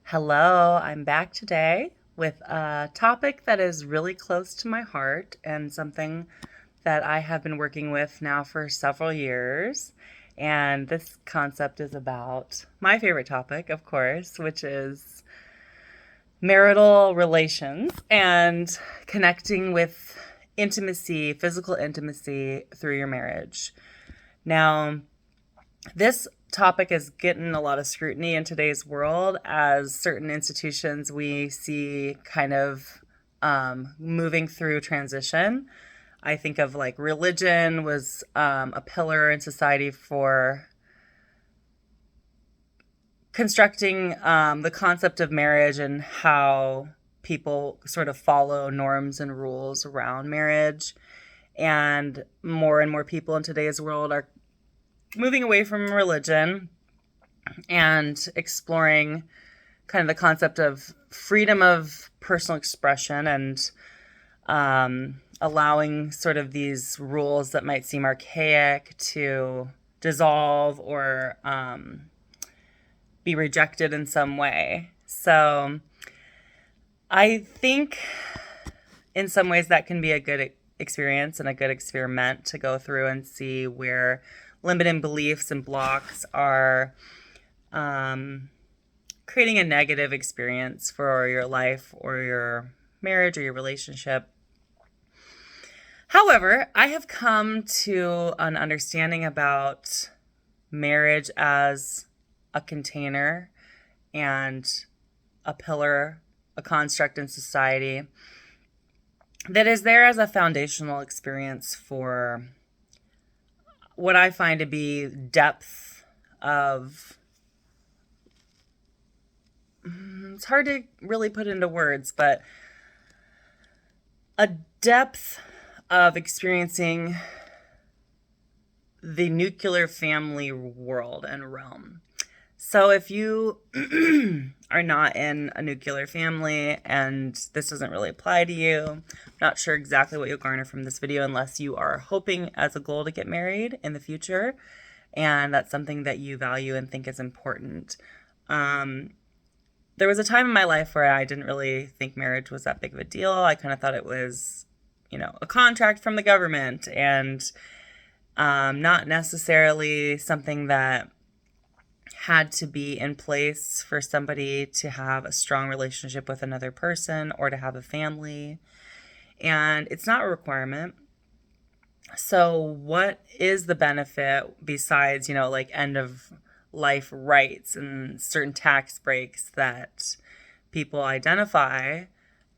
Hello, I'm back today with a topic that is really close to my heart and something that I have been working with now for several years. And this concept is about my favorite topic, of course, which is marital relations and connecting with intimacy, physical intimacy through your marriage. Now, this topic is getting a lot of scrutiny in today's world as certain institutions we see kind of moving through transition. I think of like religion was a pillar in society for constructing the concept of marriage and how people sort of follow norms and rules around marriage. And more people in today's world are moving away from religion and exploring kind of the concept of freedom of personal expression and allowing sort of these rules that might seem archaic to dissolve or be rejected in some way. So I think in some ways that can be a good experience and a good experiment to go through and see where limiting beliefs and blocks are creating a negative experience for your life or your marriage or your relationship. However, I have come to an understanding about marriage as a container and a pillar, a construct in society that is there as a foundational experience for what I find to be depth of, it's hard to really put into words, but a depth of experiencing the nuclear family world and realm. So if you are not in a nuclear family and this doesn't really apply to you, I'm not sure exactly what you'll garner from this video unless you are hoping as a goal to get married in the future and that's something that you value and think is important. There was a time in my life where I didn't really think marriage was that big of a deal. I kind of thought it was, a contract from the government and not necessarily something that had to be in place for somebody to have a strong relationship with another person or to have a family. And it's not a requirement. So what is the benefit besides, like end of life rights and certain tax breaks that people identify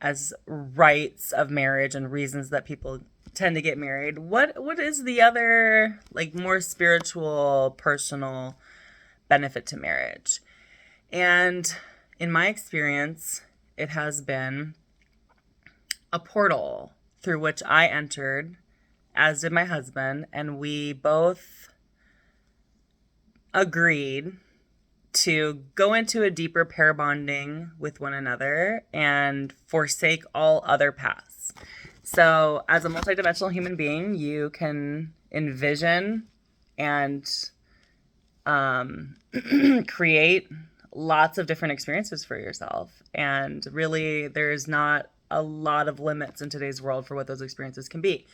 as rights of marriage and reasons that people tend to get married? What is the other, more spiritual, personal benefit to marriage? And in my experience, it has been a portal through which I entered, as did my husband, and we both agreed to go into a deeper pair bonding with one another and forsake all other paths. So as a multidimensional human being, you can envision and create lots of different experiences for yourself. And really, there's not a lot of limits in today's world for what those experiences can be.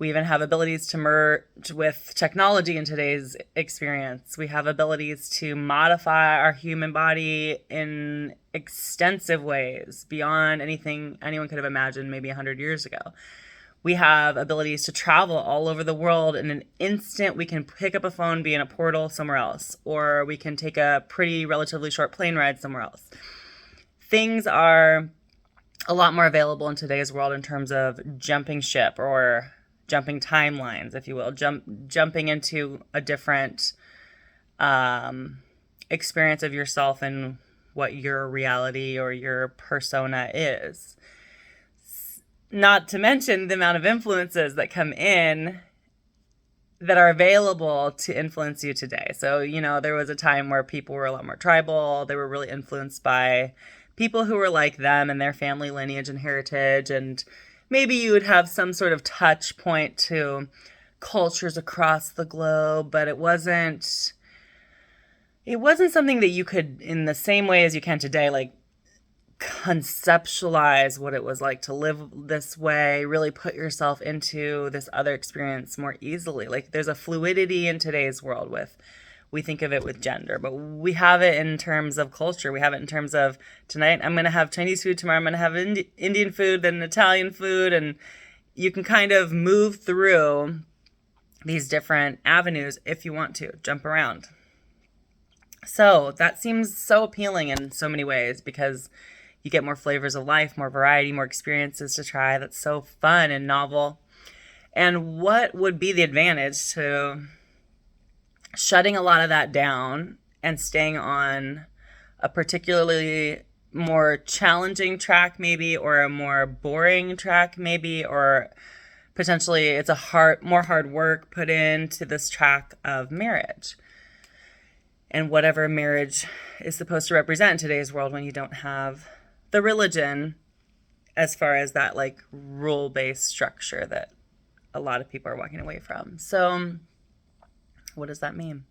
We even have abilities to merge with technology in today's experience. We have abilities to modify our human body in extensive ways beyond anything anyone could have imagined maybe 100 years ago. We have abilities to travel all over the world in an instant. We can pick up a phone, be in a portal somewhere else, or we can take a pretty relatively short plane ride somewhere else. Things are a lot more available in today's world in terms of jumping ship or jumping timelines, if you will, jumping into a different experience of yourself and what your reality or your persona is. Not to mention the amount of influences that come in that are available to influence you today. So, there was a time where people were a lot more tribal. They were really influenced by people who were like them and their family lineage and heritage, and maybe you would have some sort of touch point to cultures across the globe, but it wasn't, it wasn't something that you could, in the same way as you can today, like conceptualize what it was like to live this way, really put yourself into this other experience more easily. Like there's a fluidity in today's world with, we think of it with gender, but we have it in terms of culture. We have it in terms of tonight I'm going to have Chinese food, tomorrow I'm going to have Indian food, then Italian food, and you can kind of move through these different avenues if you want to jump around. So that seems so appealing in so many ways because you get more flavors of life, more variety, more experiences to try. That's so fun and novel. And what would be the advantage to shutting a lot of that down and staying on a particularly more challenging track maybe, or a more boring track maybe, or potentially it's more hard work put into this track of marriage and whatever marriage is supposed to represent in today's world when you don't have the religion as far as that like rule-based structure that a lot of people are walking away from. So what does that mean?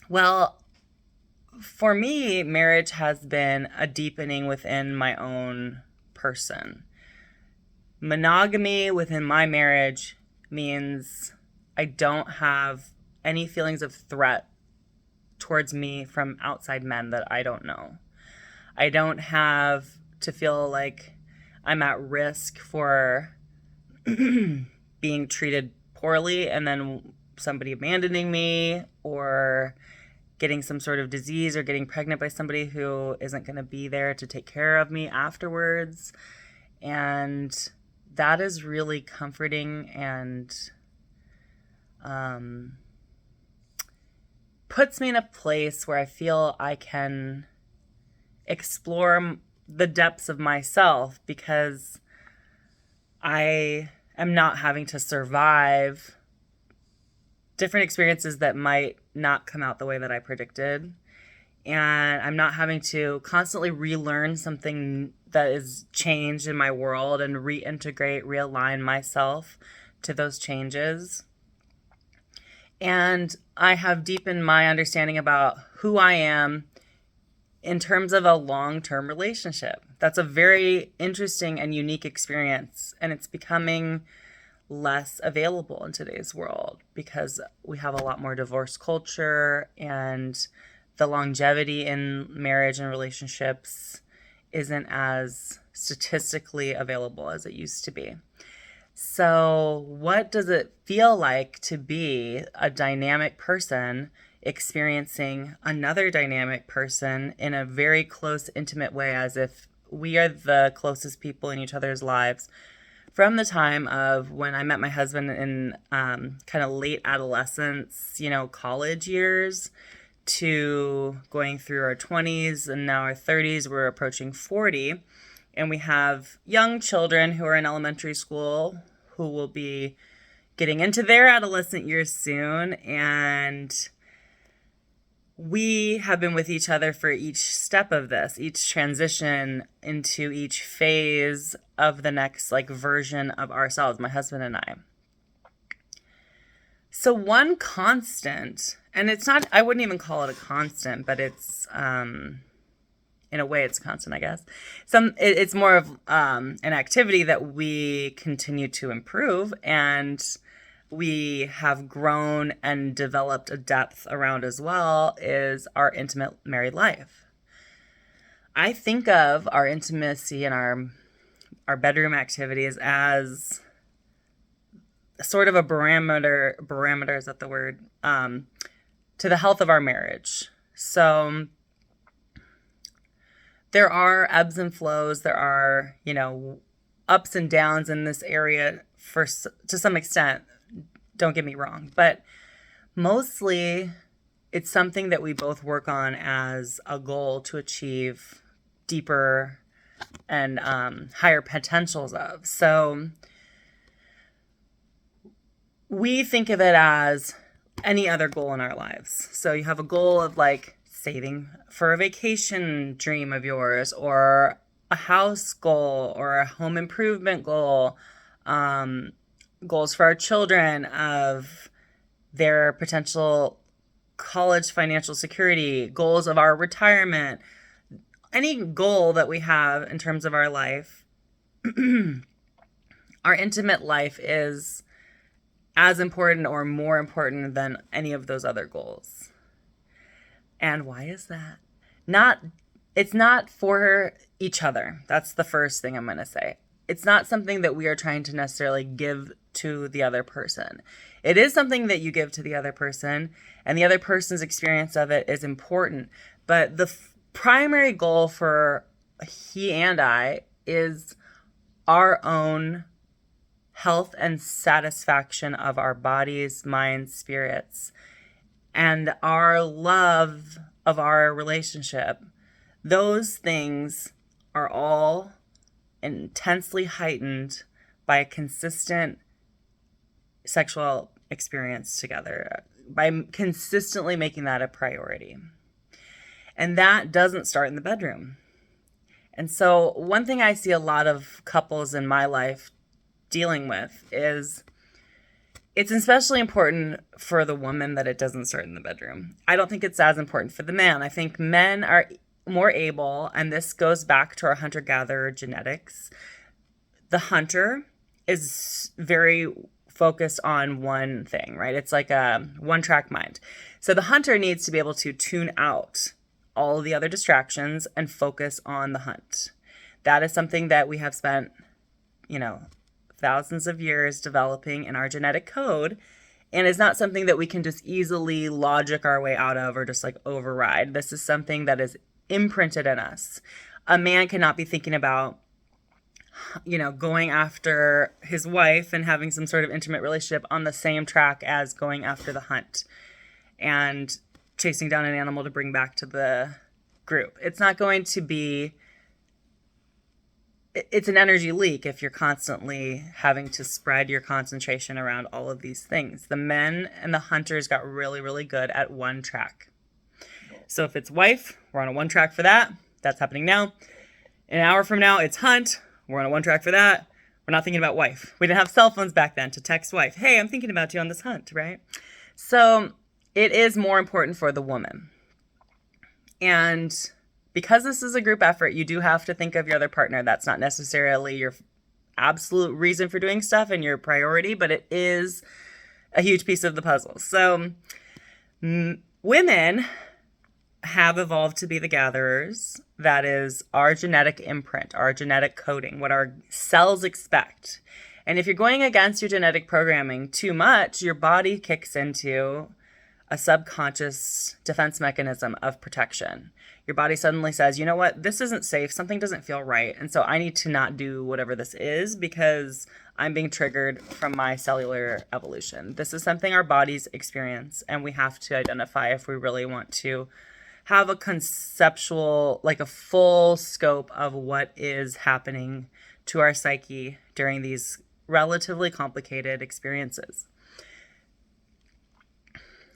Well, for me, marriage has been a deepening within my own person. Monogamy within my marriage means I don't have any feelings of threat towards me from outside men that I don't know. I don't have to feel like I'm at risk for being treated poorly and then somebody abandoning me, or getting some sort of disease, or getting pregnant by somebody who isn't going to be there to take care of me afterwards. And that is really comforting and puts me in a place where I feel I can explore the depths of myself, because I am not having to survive different experiences that might not come out the way that I predicted. And I'm not having to constantly relearn something that is changed in my world and reintegrate, realign myself to those changes. And I have deepened my understanding about who I am in terms of a long-term relationship. That's a very interesting and unique experience, and it's becoming less available in today's world because we have a lot more divorce culture, and the longevity in marriage and relationships isn't as statistically available as it used to be. So what does it feel like to be a dynamic person experiencing another dynamic person in a very close, intimate way, as if we are the closest people in each other's lives? From the time of when I met my husband in kind of late adolescence, college years, to going through our 20s and now our 30s, we're approaching 40. And we have young children who are in elementary school who will be getting into their adolescent years soon. And we have been with each other for each step of this, each transition into each phase of the next version of ourselves, my husband and I. So one constant, and it's not, I wouldn't even call it a constant, but it's, in a way it's constant, I guess. It's more of an activity that we continue to improve, and we have grown and developed a depth around as well, is our intimate married life. I think of our intimacy and our bedroom activities as sort of a barometer, is that the word, to the health of our marriage. So there are ebbs and flows. There are, ups and downs in this area to some extent. Don't get me wrong. But mostly it's something that we both work on as a goal to achieve deeper and higher potentials of. So we think of it as any other goal in our lives. So you have a goal of saving for a vacation dream of yours, or a house goal, or a home improvement goal, goals for our children of their potential college financial security, goals of our retirement, any goal that we have in terms of our life, our intimate life is as important or more important than any of those other goals. And why is that? It's not for each other. That's the first thing I'm going to say. It's not something that we are trying to necessarily give to the other person. It is something that you give to the other person, and the other person's experience of it is important. But the primary goal for he and I is our own health and satisfaction of our bodies, minds, spirits, and our love of our relationship. Those things are all intensely heightened by a consistent sexual experience together, by consistently making that a priority. And that doesn't start in the bedroom. And so one thing I see a lot of couples in my life dealing with is it's especially important for the woman that it doesn't start in the bedroom. I don't think it's as important for the man. I think men are more able, and this goes back to our hunter-gatherer genetics. The hunter is very focused on one thing, right? It's like a one-track mind. So the hunter needs to be able to tune out all of the other distractions and focus on the hunt. That is something that we have spent, thousands of years developing in our genetic code, and it's not something that we can just easily logic our way out of or just like override. This is something that is imprinted in us. A man cannot be thinking about going after his wife and having some sort of intimate relationship on the same track as going after the hunt and chasing down an animal to bring back to the group. It's not going to be, it's an energy leak if you're constantly having to spread your concentration around all of these things. The men and the hunters got really, really good at one track. So if it's wife, we're on a one track for that. That's happening now. An hour from now, it's hunt. We're on a one track for that. We're not thinking about wife. We didn't have cell phones back then to text wife. Hey, I'm thinking about you on this hunt, right? So it is more important for the woman. And because this is a group effort, you do have to think of your other partner. That's not necessarily your absolute reason for doing stuff and your priority, but it is a huge piece of the puzzle. So women have evolved to be the gatherers. That is our genetic imprint, our genetic coding, what our cells expect. And if you're going against your genetic programming too much, your body kicks into a subconscious defense mechanism of protection. Your body suddenly says, you know what, this isn't safe, something doesn't feel right, and so I need to not do whatever this is because I'm being triggered from my cellular evolution. This is something our bodies experience, and we have to identify if we really want to have a conceptual, like a full scope of what is happening to our psyche during these relatively complicated experiences.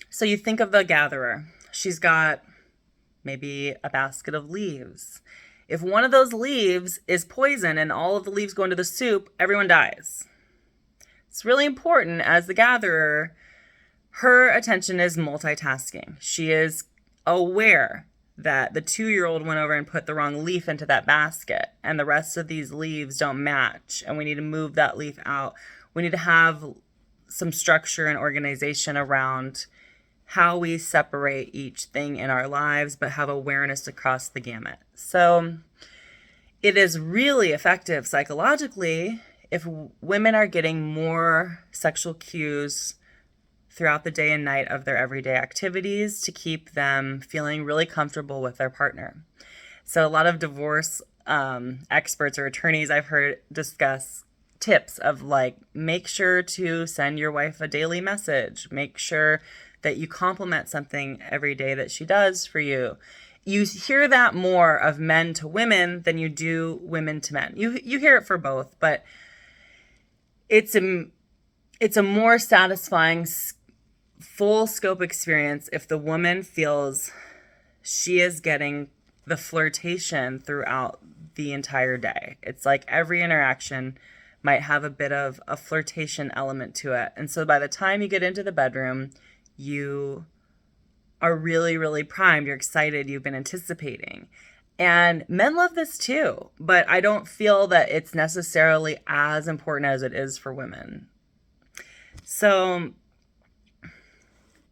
So you think of the gatherer. She's got maybe a basket of leaves. If one of those leaves is poison and all of the leaves go into the soup, everyone dies. It's really important as the gatherer, her attention is multitasking. She is aware that the 2-year-old went over and put the wrong leaf into that basket and the rest of these leaves don't match and we need to move that leaf out. We need to have some structure and organization around how we separate each thing in our lives, but have awareness across the gamut. So it is really effective psychologically if women are getting more sexual cues throughout the day and night of their everyday activities to keep them feeling really comfortable with their partner. So a lot of divorce experts or attorneys I've heard discuss tips of like, make sure to send your wife a daily message. Make sure that you compliment something every day that she does for you. You hear that more of men to women than you do women to men. You hear it for both, but it's a more satisfying full scope experience if the woman feels she is getting the flirtation throughout the entire day. It's like every interaction might have a bit of a flirtation element to it. And so by the time you get into the bedroom, you are really, really primed. You're excited. You've been anticipating. And men love this too, but I don't feel that it's necessarily as important as it is for women. So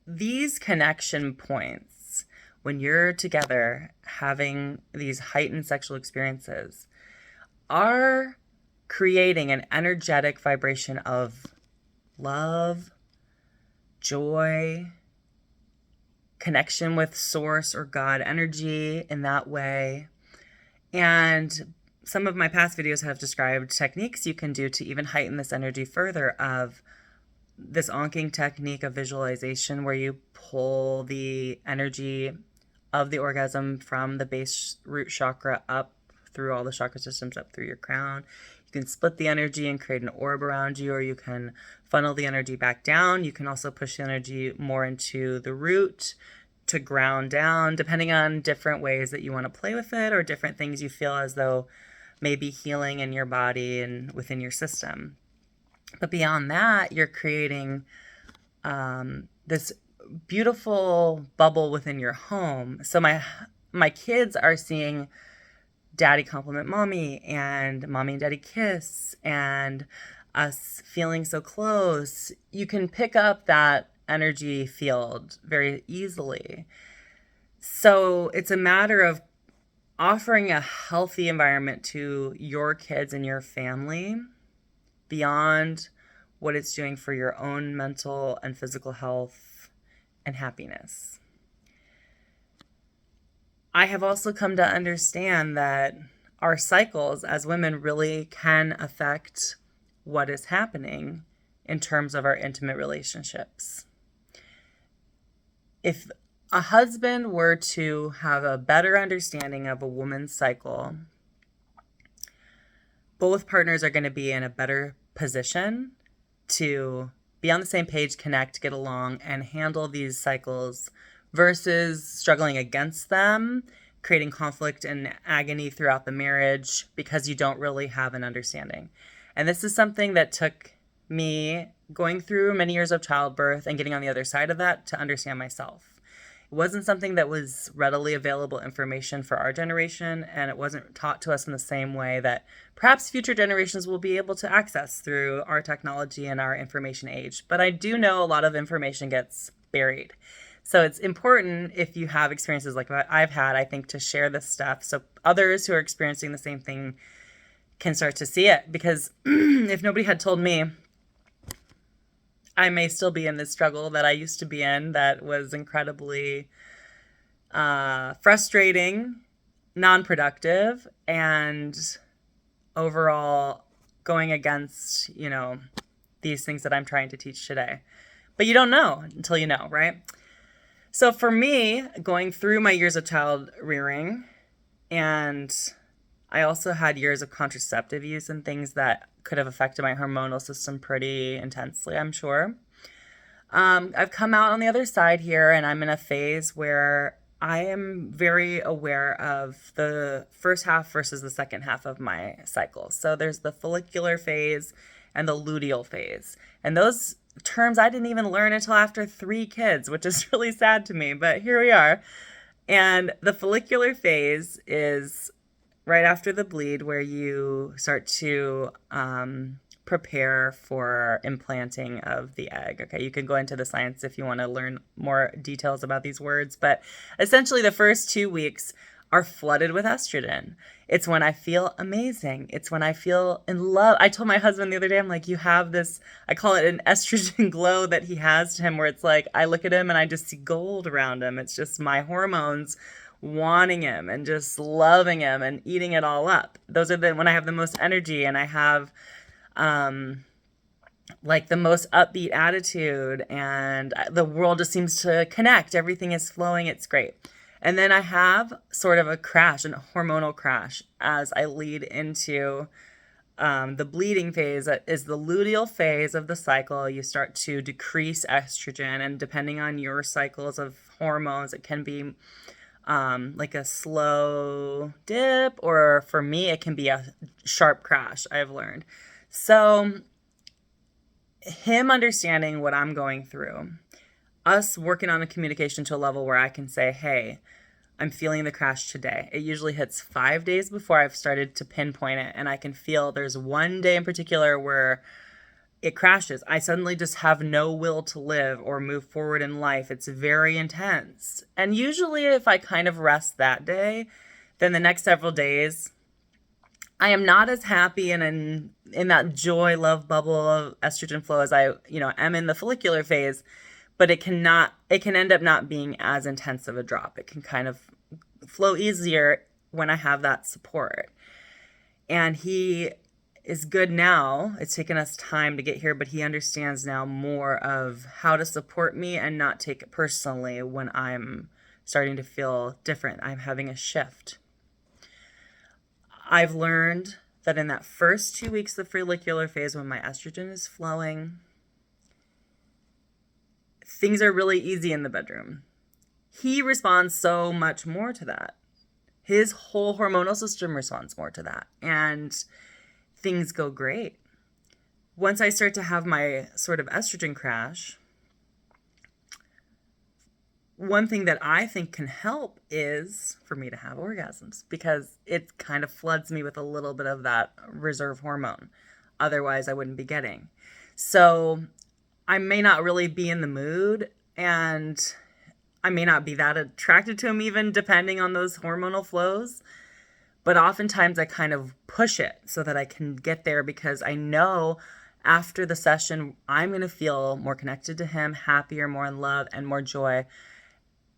these connection points, when you're together having these heightened sexual experiences, are creating an energetic vibration of love, joy, connection with source or God energy in that way. And some of my past videos have described techniques you can do to even heighten this energy further, of this onking technique of visualization where you pull the energy of the orgasm from the base root chakra up through all the chakra systems up through your crown. You can split the energy and create an orb around you, or you can funnel the energy back down. You can also push the energy more into the root to ground down, depending on different ways that you want to play with it, or different things you feel as though may be healing in your body and within your system. But beyond that, you're creating this beautiful bubble within your home. So my kids are seeing daddy compliment mommy and daddy kiss, and us feeling so close. You can pick up that energy field very easily. So it's a matter of offering a healthy environment to your kids and your family beyond what it's doing for your own mental and physical health and happiness. I have also come to understand that our cycles as women really can affect what is happening in terms of our intimate relationships. If a husband were to have a better understanding of a woman's cycle, both partners are going to be in a better position to be on the same page, connect, get along, and handle these cycles versus struggling against them, creating conflict and agony throughout the marriage because you don't really have an understanding. And this is something that took me going through many years of childbirth and getting on the other side of that to understand myself. It wasn't something that was readily available information for our generation, and it wasn't taught to us in the same way that perhaps future generations will be able to access through our technology and our information age. But I do know a lot of information gets buried. So it's important, if you have experiences like what I've had, I think, to share this stuff so others who are experiencing the same thing can start to see it. Because if nobody had told me, I may still be in this struggle that I used to be in that was incredibly frustrating, non-productive, and overall going against, these things that I'm trying to teach today. But you don't know until you know, right? So for me, going through my years of child rearing, and I also had years of contraceptive use and things that could have affected my hormonal system pretty intensely, I'm sure. I've come out on the other side here, and I'm in a phase where I am very aware of the first half versus the second half of my cycle. So there's the follicular phase and the luteal phase. And those terms I didn't even learn until after 3 kids, which is really sad to me, but here we are. And the follicular phase is right after the bleed, where you start to prepare for implanting of the egg. Okay, you can go into the science if you want to learn more details about these words, but essentially the first 2 weeks are flooded with estrogen. It's when I feel amazing. It's when I feel in love. I told my husband the other day, I'm like, you have this, I call it an estrogen glow that he has to him, where it's like, I look at him and I just see gold around him. It's just my hormones wanting him and just loving him and eating it all up. Those are when I have the most energy, and I have like the most upbeat attitude, and the world just seems to connect. Everything is flowing. It's great. And then I have sort of a crash, a hormonal crash, as I lead into the bleeding phase. That is the luteal phase of the cycle. You start to decrease estrogen, and depending on your cycles of hormones, it can be like a slow dip, or for me, it can be a sharp crash, I've learned. So him understanding what I'm going through, us working on a communication to a level where I can say, hey, I'm feeling the crash today. It usually hits 5 days before I've started to pinpoint it. And I can feel there's one day in particular where it crashes. I suddenly just have no will to live or move forward in life. It's very intense. And usually, if I kind of rest that day, then the next several days, I am not as happy and in that joy, love bubble of estrogen flow as I, am in the follicular phase. But it can end up not being as intense of a drop. It can kind of flow easier when I have that support. And he is good now. It's taken us time to get here, but he understands now more of how to support me and not take it personally when I'm starting to feel different. I'm having a shift. I've learned that in that first 2 weeks of follicular phase, when my estrogen is flowing, things are really easy in the bedroom. He responds so much more to that. His whole hormonal system responds more to that. And things go great. Once I start to have my sort of estrogen crash, one thing that I think can help is for me to have orgasms, because it kind of floods me with a little bit of that reserve hormone. Otherwise, I wouldn't be getting. So I may not really be in the mood, and I may not be that attracted to him even, depending on those hormonal flows. But oftentimes I kind of push it so that I can get there, because I know after the session, I'm going to feel more connected to him, happier, more in love, and more joy.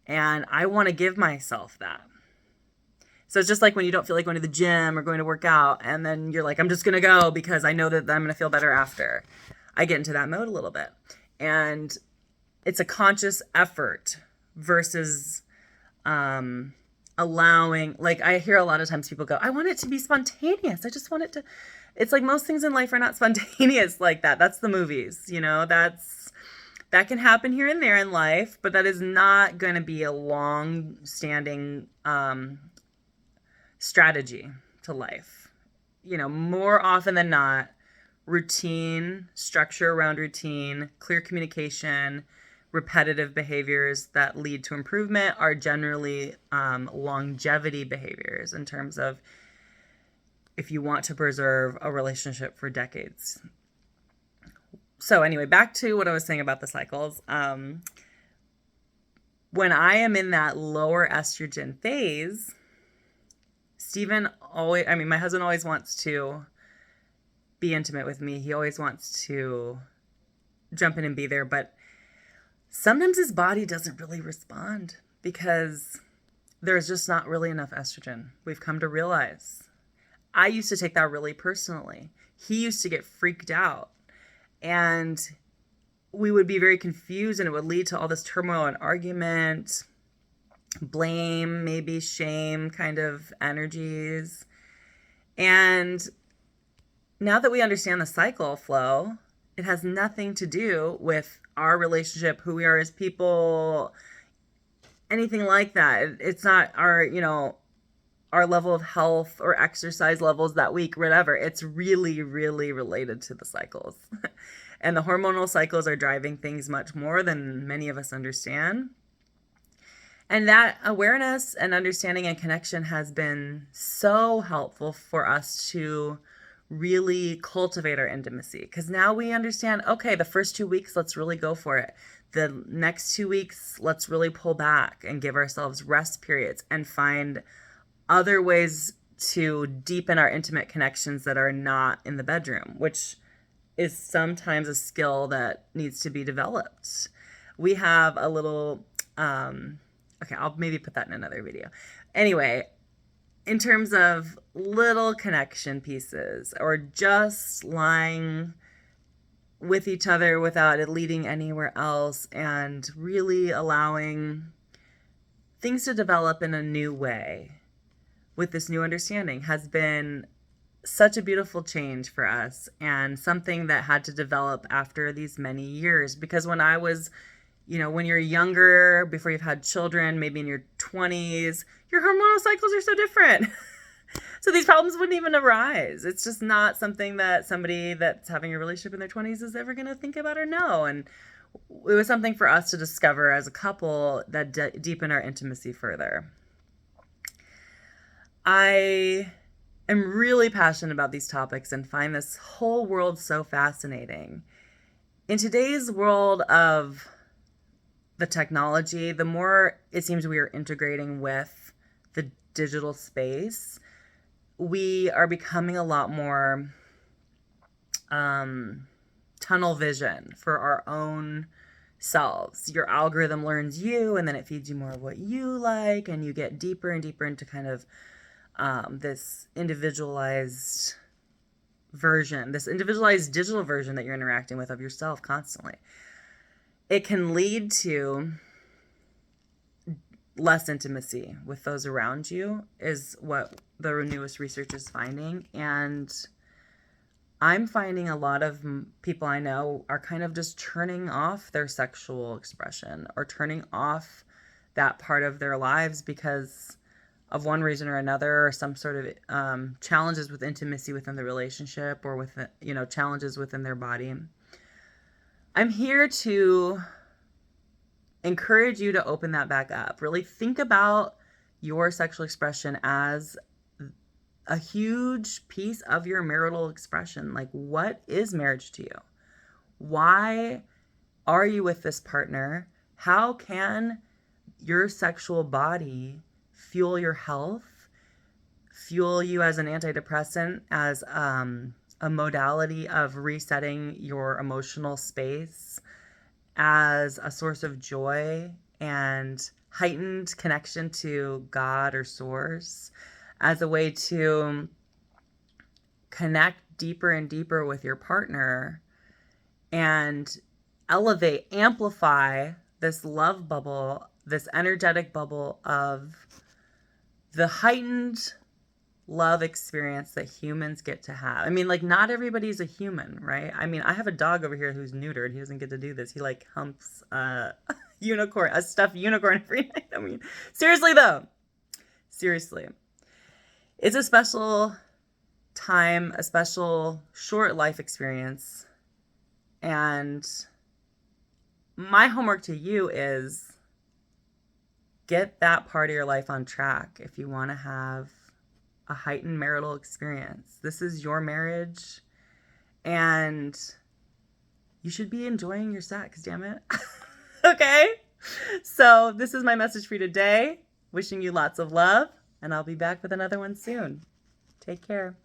And I want to give myself that. So it's just like when you don't feel like going to the gym or going to work out, and then you're like, I'm just going to go because I know that I'm going to feel better after. I get into that mode a little bit. And it's a conscious effort versus allowing, like I hear a lot of times people go, I want it to be spontaneous. I just want it to, it's like most things in life are not spontaneous like that. That's the movies, that can happen here and there in life, but that is not going to be a long-standing strategy to life. More often than not, routine, structure around routine, clear communication, repetitive behaviors that lead to improvement are generally longevity behaviors in terms of if you want to preserve a relationship for decades. So anyway, back to what I was saying about the cycles. When I am in that lower estrogen phase, my husband always wants to be intimate with me. He always wants to jump in and be there, but sometimes his body doesn't really respond because there's just not really enough estrogen. We've come to realize. I used to take that really personally. He used to get freaked out, and we would be very confused, and it would lead to all this turmoil and argument, blame, maybe shame kind of energies. And now that we understand the cycle flow, it has nothing to do with our relationship, who we are as people, anything like that. It's not our level of health or exercise levels that week, whatever. It's really, really related to the cycles. And the hormonal cycles are driving things much more than many of us understand. And that awareness and understanding and connection has been so helpful for us to really cultivate our intimacy, because now we understand, okay, the first 2 weeks, let's really go for it. The next 2 weeks, let's really pull back and give ourselves rest periods and find other ways to deepen our intimate connections that are not in the bedroom, which is sometimes a skill that needs to be developed. We have a little, okay, I'll maybe put that in another video. Anyway, in terms of little connection pieces or just lying with each other without it leading anywhere else and really allowing things to develop in a new way with this new understanding has been such a beautiful change for us, and something that had to develop after these many years. Because when I was, when you're younger, before you've had children, maybe in your 20s, your hormonal cycles are so different. So these problems wouldn't even arise. It's just not something that somebody that's having a relationship in their 20s is ever going to think about or know. And it was something for us to discover as a couple that deepened our intimacy further. I am really passionate about these topics and find this whole world so fascinating. In today's world of the technology, the more it seems we are integrating with the digital space, we are becoming a lot more tunnel vision for our own selves. Your algorithm learns you, and then it feeds you more of what you like, and you get deeper and deeper into kind of this individualized version, this individualized digital version that you're interacting with of yourself constantly. It can lead to less intimacy with those around you, is what the newest research is finding. And I'm finding a lot of people I know are kind of just turning off their sexual expression or turning off that part of their lives because of one reason or another, or some sort of challenges with intimacy within the relationship, or with, challenges within their body. I'm here to encourage you to open that back up. Really think about your sexual expression as a huge piece of your marital expression. Like, what is marriage to you? Why are you with this partner? How can your sexual body fuel your health, fuel you as an antidepressant, as a modality of resetting your emotional space, as a source of joy and heightened connection to God or source, as a way to connect deeper and deeper with your partner and elevate, amplify this love bubble, this energetic bubble of the heightened love experience that humans get to have. I mean, like, not everybody's a human, right? I mean, I have a dog over here who's neutered. He doesn't get to do this. He like humps a stuffed unicorn every night. I mean, seriously though. Seriously. It's a special time, a special short life experience. And my homework to you is get that part of your life on track if you want to have a heightened marital experience. This is your marriage, and you should be enjoying your sex, damn it. Okay? So this is my message for you today. Wishing you lots of love, and I'll be back with another one soon. Take care.